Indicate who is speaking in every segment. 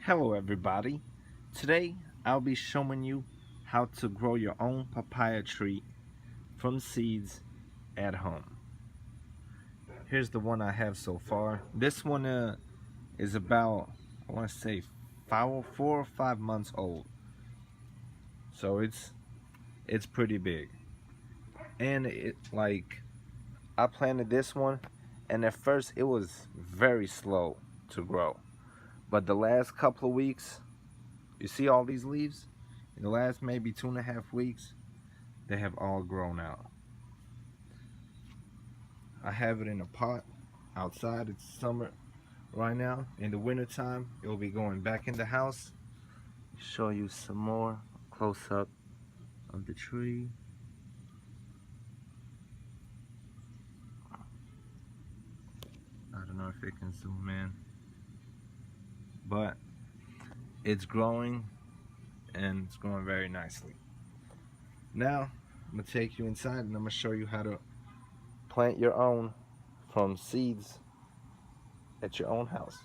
Speaker 1: Hello everybody. Today I'll be showing you how to grow your own papaya tree from seeds at home. Here's the one I have so far. This one is about, I want to say, 4 or 5 months old. So it's pretty big. And I planted this one, and at first it was very slow to grow. But the last couple of weeks, you see all these leaves? In the last maybe 2.5 weeks, they have all grown out. I have it in a pot outside. It's summer right now. In the winter time, it will be going back in the house. Show you some more close up of the tree. I don't know if it can zoom in, but it's growing and it's growing very nicely. Now, I'm gonna take you inside and I'm gonna show you how to plant your own from seeds at your own house.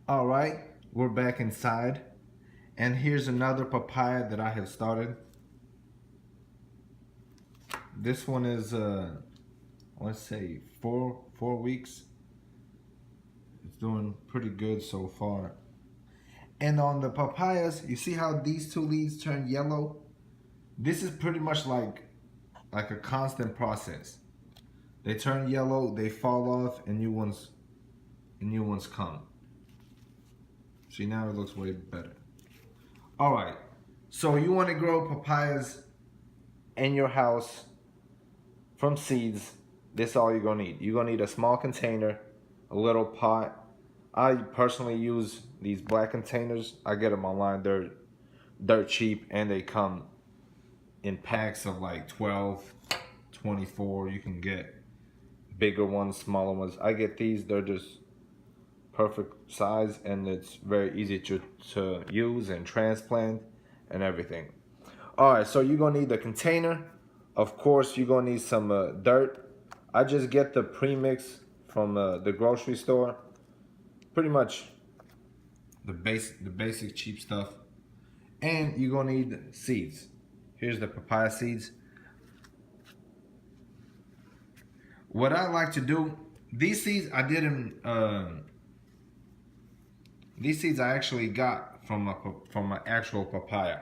Speaker 1: All right, we're back inside, and here's another papaya that I have started. This one is let's say four weeks. It's doing pretty good so far. And on the papayas, you see how these two leaves turn yellow? This is pretty much like a constant process. They turn yellow, they fall off, and new ones come. See, now it looks way better. All right, so you want to grow papayas in your house from seeds. This is all you're gonna need. You're gonna need a small container, a little pot. I personally use these black containers. I get them online. They're dirt cheap, and they come in packs of like 12, 24. You can get bigger ones, smaller ones. I get these. They're just perfect size, and it's very easy to use and transplant and everything. All right, so you're gonna need the container. Of course, you're gonna need some dirt. I just get the premix from the grocery store. Pretty much the basic cheap stuff. And you're gonna need seeds. Here's the papaya seeds. What I like to do, these seeds I didn't. These seeds I actually got from an actual papaya.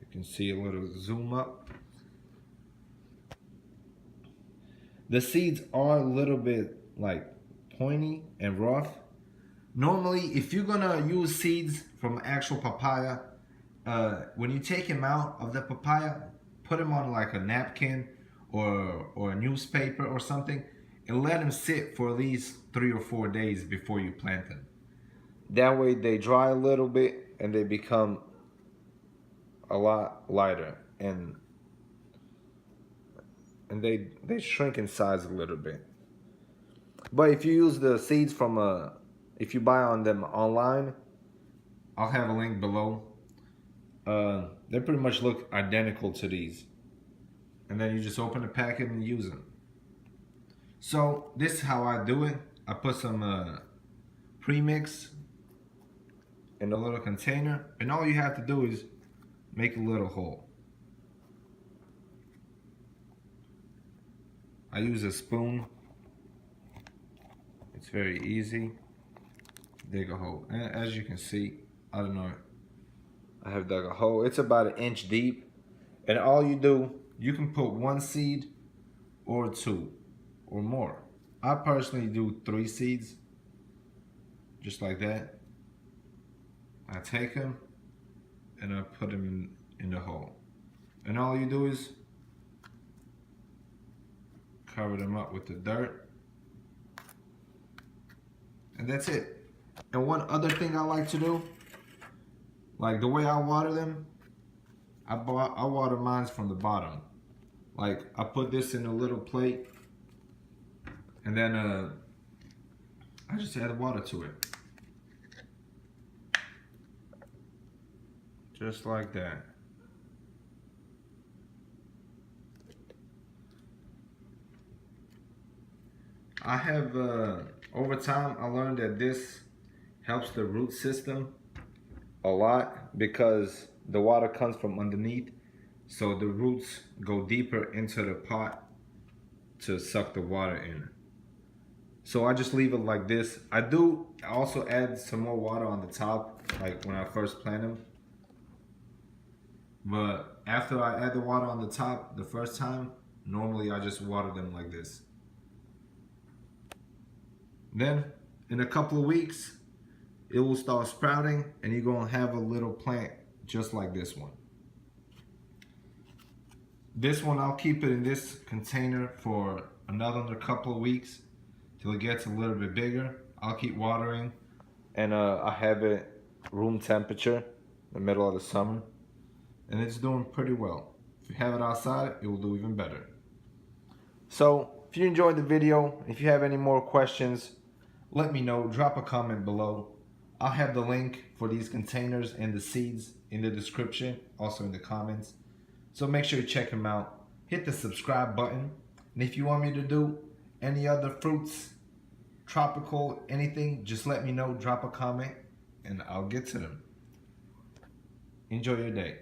Speaker 1: You can see a little zoom up. The seeds are a little bit like pointy and rough. Normally, if you're gonna use seeds from actual papaya, when you take them out of the papaya, put them on like a napkin or a newspaper or something, and let them sit for at least 3 or 4 days before you plant them. That way they dry a little bit and they become a lot lighter, and they shrink in size a little bit. But if you use the seeds from if you buy on them online, I'll have a link below. They pretty much look identical to these. And then you just open the packet and use them. So this is how I do it. I put some premix in a little container, and all you have to do is make a little hole. I use a spoon. It's very easy. Dig a hole. And as you can see, I don't know, I have dug a hole. It's about 1 inch deep. And all you do, you can put one seed or two or more. I personally do 3 seeds, just like that. I take them and I put them in the hole. And all you do is cover them up with the dirt. And that's it. And one other thing I like to do, like the way I water them, I water mine from the bottom. Like I put this in a little plate, and then I just add water to it. Just like that. I have, over time, I learned that this helps the root system a lot because the water comes from underneath. So the roots go deeper into the pot to suck the water in. So I just leave it like this. I do also add some more water on the top, like when I first plant them. But after I add the water on the top the first time, normally I just water them like this. Then in a couple of weeks, it will start sprouting and you're gonna have a little plant just like this one. This one, I'll keep it in this container for another couple of weeks till it gets a little bit bigger. I'll keep watering, and I have it room temperature in the middle of the summer, and it's doing pretty well. If you have it outside, it will do even better. So if you enjoyed the video, if you have any more questions, let me know. Drop a comment below. I'll have the link for these containers and the seeds in the description, also in the comments. So make sure you check them out. Hit the subscribe button. And if you want me to do any other fruits, tropical, anything, just let me know. Drop a comment and I'll get to them. Enjoy your day.